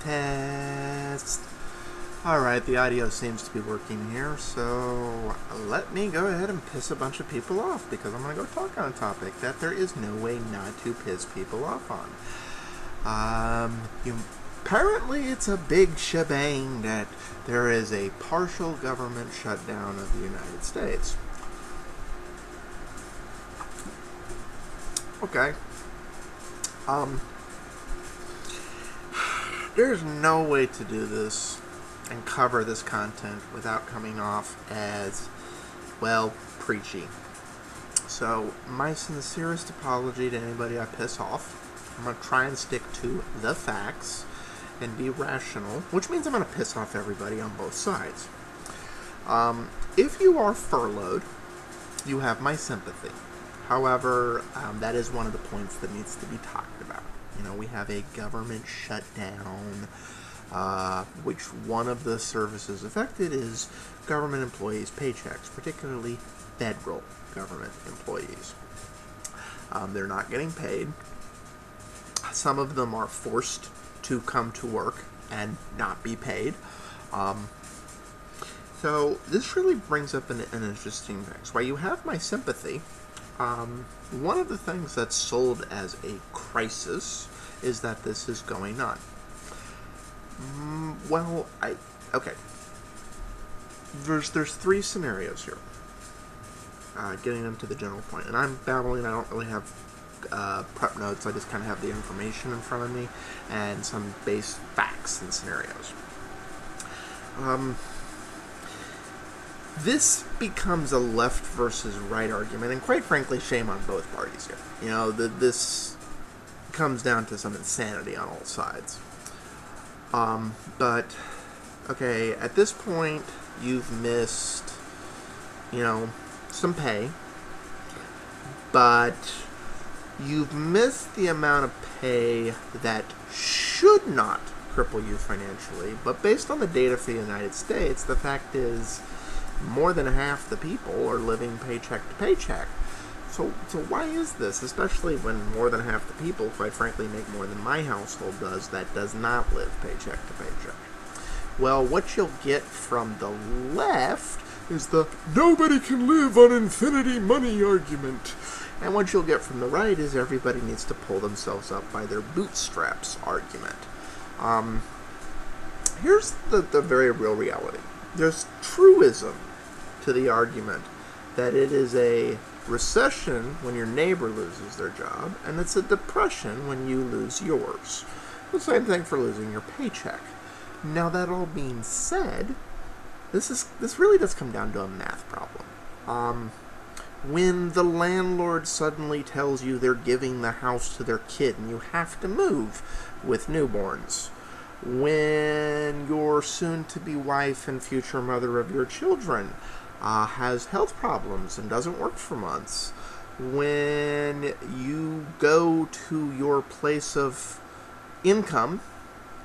Test. Alright, the audio seems to be working here, so let me go ahead and piss a bunch of people off, because I'm going to go talk on a topic that there is no way not to piss people off on. Apparently it's a big shebang that there is a partial government shutdown of the United States. Okay. There's no way to do this and cover this content without coming off as, well, preachy. So, my sincerest apology to anybody I piss off. I'm going to try and stick to the facts and be rational, which means I'm going to piss off everybody on both sides. If you are furloughed, you have my sympathy. However, that is one of the points that needs to be talked about. You know, we have a government shutdown, which one of the services affected is government employees' paychecks, particularly federal government employees. They're not getting paid. Some of them are forced to come to work and not be paid. So this really brings up an interesting thing. So while you have my sympathy, one of the things that's sold as a crisis is that this is going on. Okay. There's three scenarios here. Getting into the general point, and I'm babbling. I don't really have prep notes. I just kind of have the information in front of me and some base facts and scenarios. This becomes a left versus right argument, and quite frankly, shame on both parties here. You know, this comes down to some insanity on all sides. But, okay, at this point, you've missed, some pay, but you've missed the amount of pay that should not cripple you financially, but based on the data for the United States, the fact is, more than half the people are living paycheck to paycheck. So why is this? Especially when more than half the people, quite frankly, make more than my household does that does not live paycheck to paycheck. Well, what you'll get from the left is the nobody can live on infinity money argument. And what you'll get from the right is everybody needs to pull themselves up by their bootstraps argument. Here's the very real reality. There's truism to the argument that it is a recession when your neighbor loses their job, and it's a depression when you lose yours. The same thing for losing your paycheck. Now, that all being said, this really does come down to a math problem. When the landlord suddenly tells you they're giving the house to their kid and you have to move with newborns, when your soon-to-be wife and future mother of your children has health problems and doesn't work for months, when you go to your place of income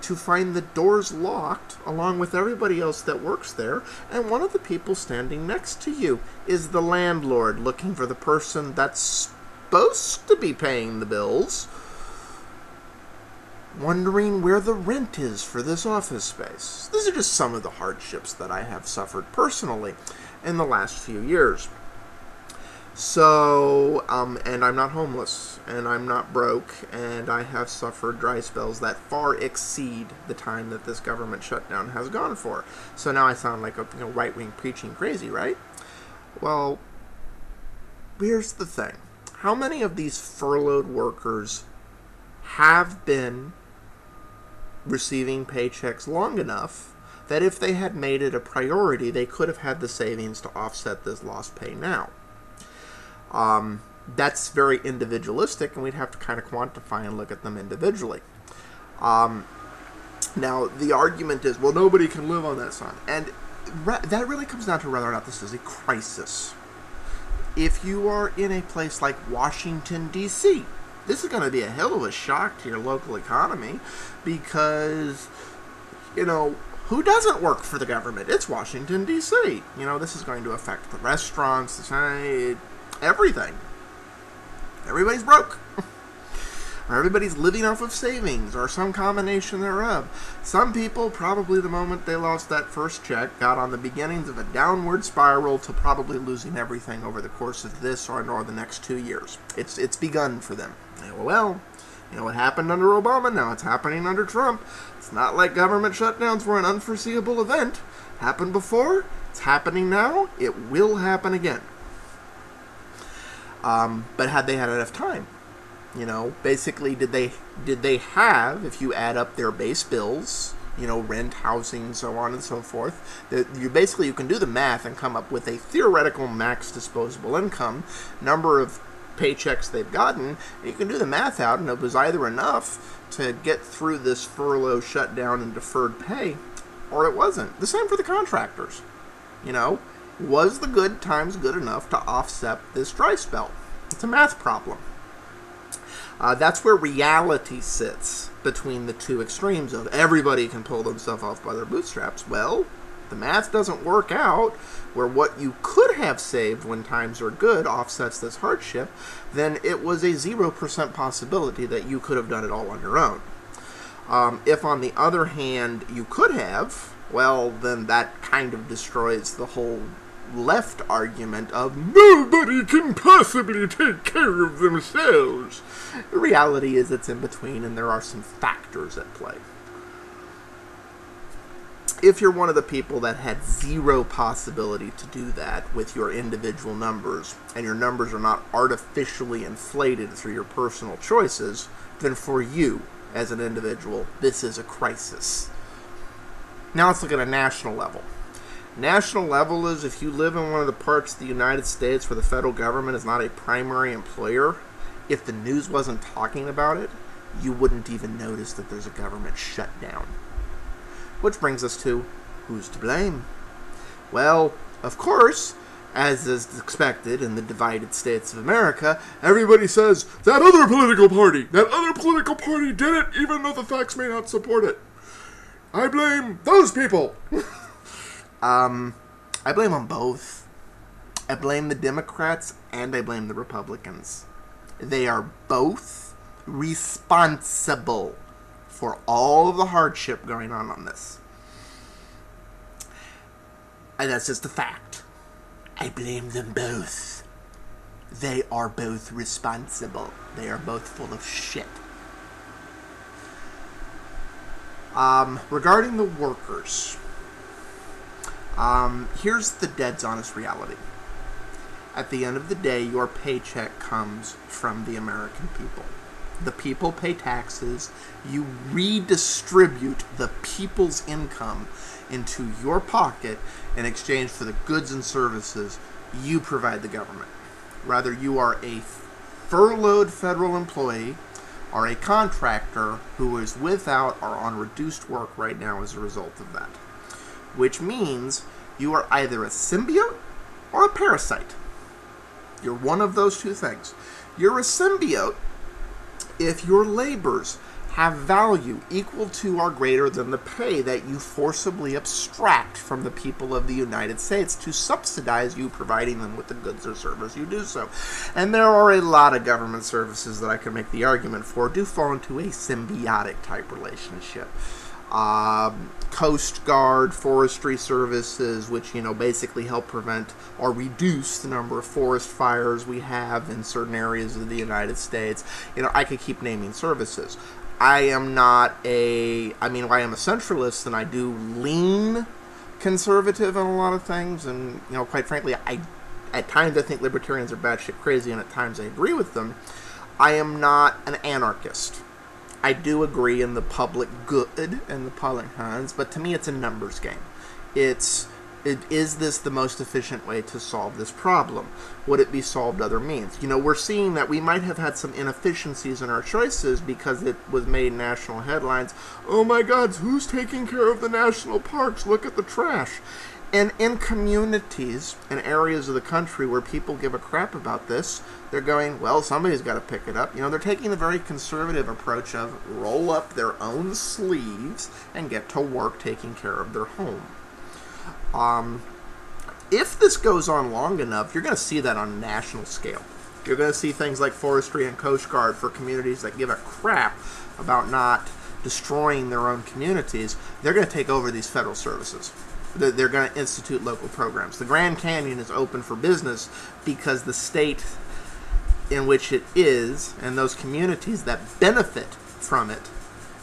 to find the doors locked along with everybody else that works there, and one of the people standing next to you is the landlord looking for the person that's supposed to be paying the bills, wondering where the rent is for this office space. These are just some of the hardships that I have suffered personally in the last few years. So, and I'm not homeless, and I'm not broke, and I have suffered dry spells that far exceed the time that this government shutdown has gone for. So now I sound like a right-wing preaching crazy, right? Well, here's the thing. How many of these furloughed workers have been receiving paychecks long enough that if they had made it a priority, they could have had the savings to offset this lost pay now? That's very individualistic, and we'd have to kind of quantify and look at them individually. Now, the argument is, well, nobody can live on that, son. And that really comes down to whether or not this is a crisis. If you are in a place like Washington, D.C., this is going to be a hell of a shock to your local economy because, who doesn't work for the government? It's Washington, D.C. This is going to affect the restaurants, everything. Everybody's broke. or everybody's living off of savings, or some combination thereof. Some people, probably the moment they lost that first check, got on the beginnings of a downward spiral to probably losing everything over the course of this or the next 2 years. It's begun for them. Well, you know what happened under Obama, now it's happening under Trump. It's not like government shutdowns were an unforeseeable event. Happened before, it's happening now, it will happen again. But had they had enough time? You know, basically, did they have, if you add up their base bills, you know, rent, housing, so on and so forth, you can do the math and come up with a theoretical max disposable income, number of paychecks they've gotten, and you can do the math out, and it was either enough to get through this furlough, shutdown, and deferred pay, or it wasn't. The same for the contractors. You know, was the good times good enough to offset this dry spell? It's a math problem. That's where reality sits between the two extremes of everybody can pull themselves off by their bootstraps. Well, the math doesn't work out where what you could have saved when times are good offsets this hardship, then it was a 0% possibility that you could have done it all on your own. If, on the other hand, you could have, well, then that kind of destroys the whole left argument of nobody can possibly take care of themselves. The reality is it's in between, and there are some factors at play. If you're one of the people that had zero possibility to do that with your individual numbers, and your numbers are not artificially inflated through your personal choices, then for you, as an individual, this is a crisis. Now let's look at a national level. National level is if you live in one of the parts of the United States where the federal government is not a primary employer, if the news wasn't talking about it, you wouldn't even notice that there's a government shutdown. Which brings us to, who's to blame? Well, of course, as is expected in the divided states of America, everybody says, that other political party did it even though the facts may not support it. I blame those people. I blame them both. I blame the Democrats and I blame the Republicans. They are both responsible for all of the hardship going on this. And that's just a fact. I blame them both. They are both responsible. They are both full of shit. Regarding the workers, here's the dead's honest reality. At the end of the day, your paycheck comes from the American people. The people pay taxes. You redistribute the people's income into your pocket in exchange for the goods and services you provide the government. Whether you are a furloughed federal employee or a contractor who is without or on reduced work right now as a result of that. Which means you are either a symbiote or a parasite. You're one of those two things. You're a symbiote if your labors have value equal to or greater than the pay that you forcibly abstract from the people of the United States to subsidize you providing them with the goods or service you do so. And there are a lot of government services that I can make the argument for do fall into a symbiotic type relationship. Coast Guard, forestry services, which, you know, basically help prevent or reduce the number of forest fires we have in certain areas of the United States. You know, I could keep naming services. I am a centralist, and I do lean conservative in a lot of things, and, you know, quite frankly, at times I think libertarians are batshit crazy, and at times I agree with them. I am not an anarchist. I do agree in the public good and the public cons, but to me it's a numbers game. Is this the most efficient way to solve this problem? Would it be solved other means? You know, we're seeing that we might have had some inefficiencies in our choices because it was made national headlines. Oh my God, who's taking care of the national parks? Look at the trash. And in communities and areas of the country where people give a crap about this, they're going, well, somebody's got to pick it up. You know, they're taking the very conservative approach of roll up their own sleeves and get to work taking care of their home. If this goes on long enough, you're going to see that on a national scale. You're going to see things like forestry and Coast Guard for communities that give a crap about not destroying their own communities. They're going to take over these federal services. They're going to institute local programs. The Grand Canyon is open for business because the state in which it is and those communities that benefit from it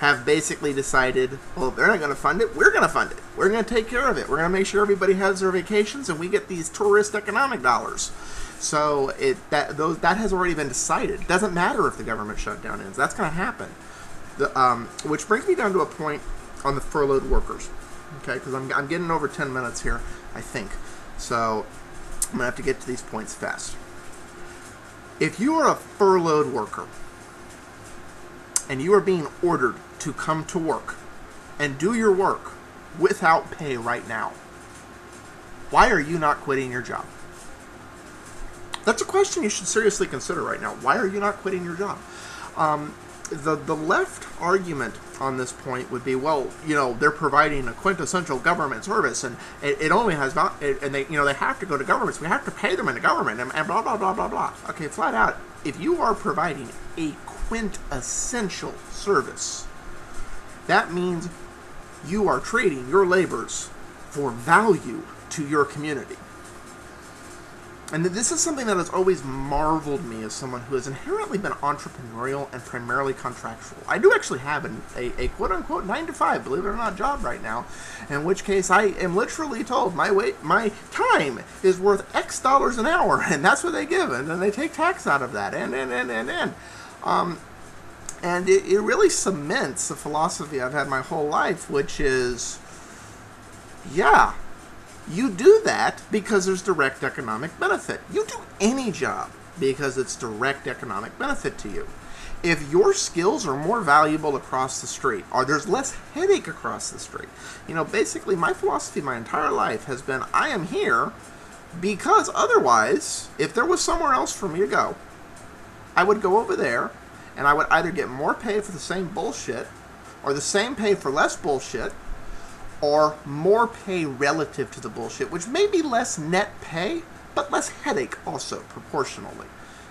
have basically decided, well, they're not going to fund it, we're going to fund it. We're going to take care of it. We're going to make sure everybody has their vacations and we get these tourist economic dollars. So that has already been decided. It doesn't matter if the government shutdown ends. That's going to happen. Which brings me down to a point on the furloughed workers. Okay, because I'm getting over 10 minutes here, I think. So I'm going to have to get to these points fast. If you are a furloughed worker and you are being ordered to come to work and do your work without pay right now, why are you not quitting your job? That's a question you should seriously consider right now. Why are you not quitting your job? The left argument on this point would be, well, they're providing a quintessential government service, and it only has not, and they have to go to governments. We have to pay them in the government, and blah blah blah blah blah. Okay, flat out, if you are providing a quintessential service, that means you are trading your labors for value to your community. And this is something that has always marveled me as someone who has inherently been entrepreneurial and primarily contractual. I do actually have a quote-unquote 9-to-5, believe it or not, job right now, in which case I am literally told my time is worth X dollars an hour, and that's what they give, and then they take tax out of that, and it really cements a philosophy I've had my whole life, which is, yeah, you do that because there's direct economic benefit. You do any job because it's direct economic benefit to you. If your skills are more valuable across the street, or there's less headache across the street, basically my philosophy my entire life has been, I am here because otherwise, if there was somewhere else for me to go, I would go over there and I would either get more pay for the same bullshit, or the same pay for less bullshit, or more pay relative to the bullshit, which may be less net pay, but less headache also, proportionally.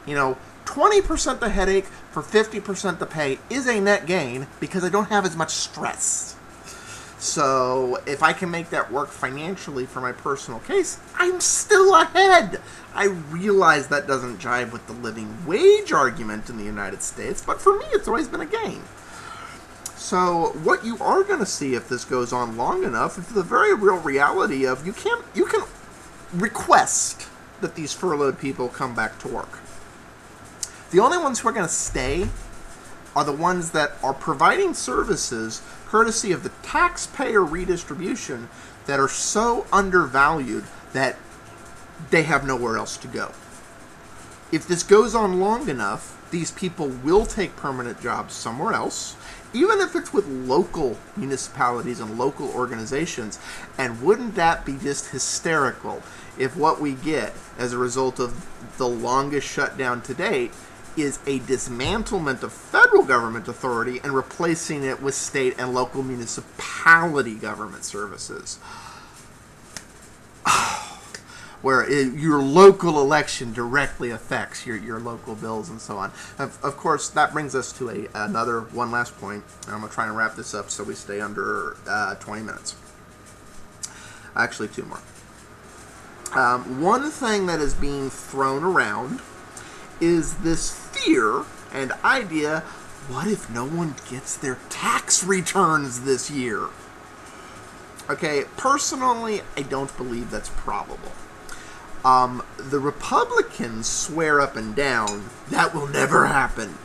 20% the headache for 50% the pay is a net gain because I don't have as much stress. So if I can make that work financially for my personal case, I'm still ahead. I realize that doesn't jive with the living wage argument in the United States, but for me it's always been a gain. So what you are going to see if this goes on long enough is the very real reality of you can request that these furloughed people come back to work. The only ones who are going to stay are the ones that are providing services courtesy of the taxpayer redistribution that are so undervalued that they have nowhere else to go. If this goes on long enough, these people will take permanent jobs somewhere else, even if it's with local municipalities and local organizations. And wouldn't that be just hysterical if what we get as a result of the longest shutdown to date is a dismantlement of federal government authority and replacing it with state and local municipality government services? Where your local election directly affects your local bills and so on. Of course, that brings us to one last point. I'm going to try and wrap this up so we stay under 20 minutes. Actually, 2 more. One thing that is being thrown around is this fear and idea, what if no one gets their tax returns this year? Okay, personally, I don't believe that's probable. The Republicans swear up and down that will never happen.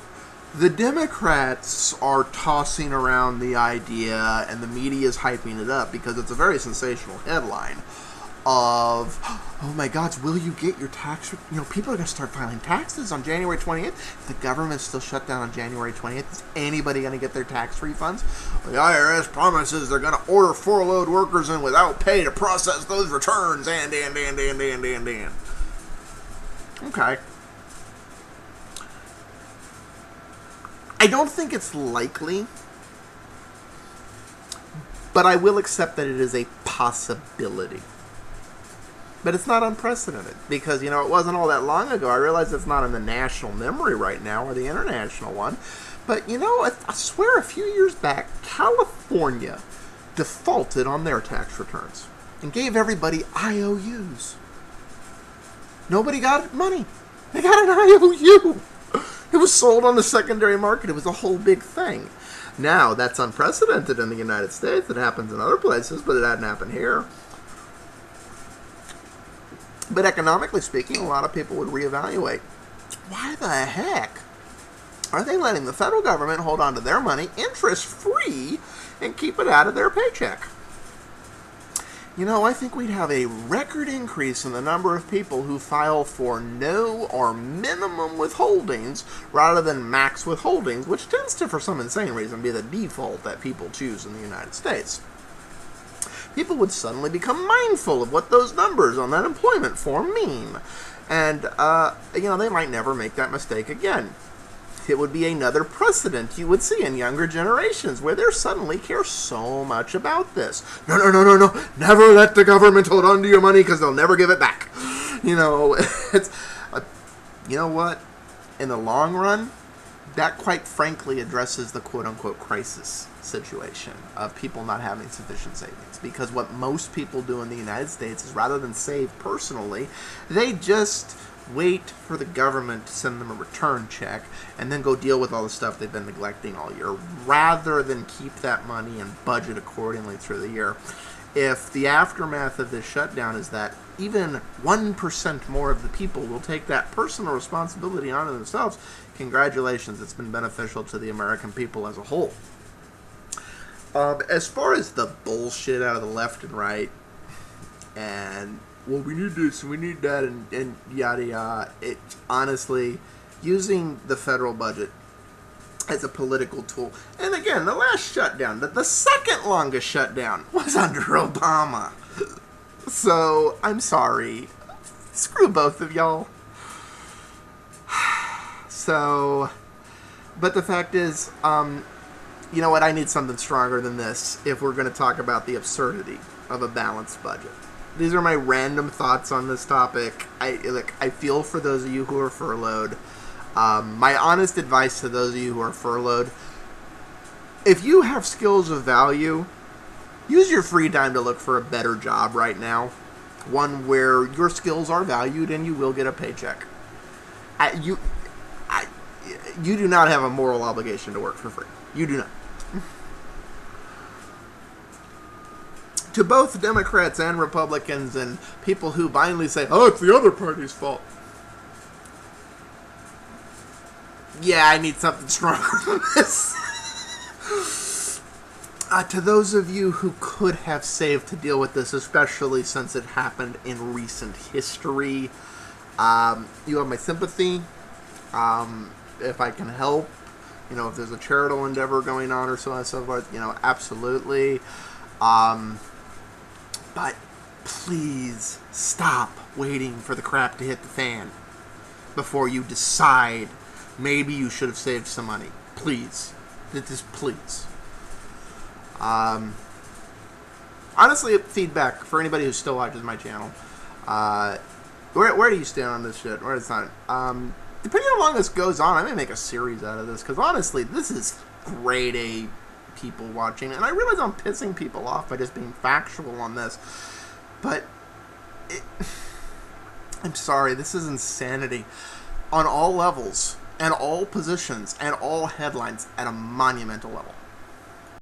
The Democrats are tossing around the idea, and the media is hyping it up because it's a very sensational headline of, oh my God, will you get your tax? People are going to start filing taxes on January 20th. If the government's still shut down on January 20th, is anybody going to get their tax refunds? The IRS promises they're going to order furloughed workers in without pay to process those returns, and. Okay. I don't think it's likely, but I will accept that it is a possibility. But it's not unprecedented because, it wasn't all that long ago. I realize it's not in the national memory right now or the international one. But, I swear a few years back, California defaulted on their tax returns and gave everybody IOUs. Nobody got money. They got an IOU. It was sold on the secondary market. It was a whole big thing. Now, that's unprecedented in the United States. It happens in other places, but it hadn't happened here. But economically speaking, a lot of people would reevaluate. Why the heck are they letting the federal government hold on to their money interest-free and keep it out of their paycheck? I think we'd have a record increase in the number of people who file for no or minimum withholdings rather than max withholdings, which tends to, for some insane reason, be the default that people choose in the United States. People would suddenly become mindful of what those numbers on that employment form mean. And, they might never make that mistake again. It would be another precedent you would see in younger generations where they suddenly care so much about this. No. Never let the government hold on to your money because they'll never give it back. It's, you know what? In the long run, that quite frankly addresses the quote-unquote crisis situation of people not having sufficient savings. Because what most people do in the United States is rather than save personally, they just wait for the government to send them a return check and then go deal with all the stuff they've been neglecting all year rather than keep that money and budget accordingly through the year. If the aftermath of this shutdown is that even 1% more of the people will take that personal responsibility onto themselves, congratulations, it's been beneficial to the American people as a whole. As far as the bullshit out of the left and right, and well, we need this, we need that, and yada yada. It honestly, using the federal budget as a political tool. And again, the last shutdown, the second longest shutdown, was under Obama. So, I'm sorry. Screw both of y'all. So, but the fact is, you know what, I need something stronger than this if we're going to talk about the absurdity of a balanced budget. These are my random thoughts on this topic. I feel for those of you who are furloughed. My honest advice to those of you who are furloughed, if you have skills of value, use your free time to look for a better job right now. One where your skills are valued and you will get a paycheck. You do not have a moral obligation to work for free. You do not. To both Democrats and Republicans and people who blindly say, oh, it's the other party's fault. Yeah, I need something stronger than this. To those of you who could have saved to deal with this, especially since it happened in recent history, you have my sympathy. If I can help, if there's a charitable endeavor going on or so on and so forth, absolutely. But please stop waiting for the crap to hit the fan before you decide maybe you should have saved some money. Please. Just please. Honestly, feedback for anybody who still watches my channel. Where do you stand on this shit? Where it's not? Depending on how long this goes on, I may make a series out of this, because honestly, this is grade A people watching, and I realize I'm pissing people off by just being factual on this, but I'm sorry, this is insanity on all levels, and all positions, and all headlines at a monumental level.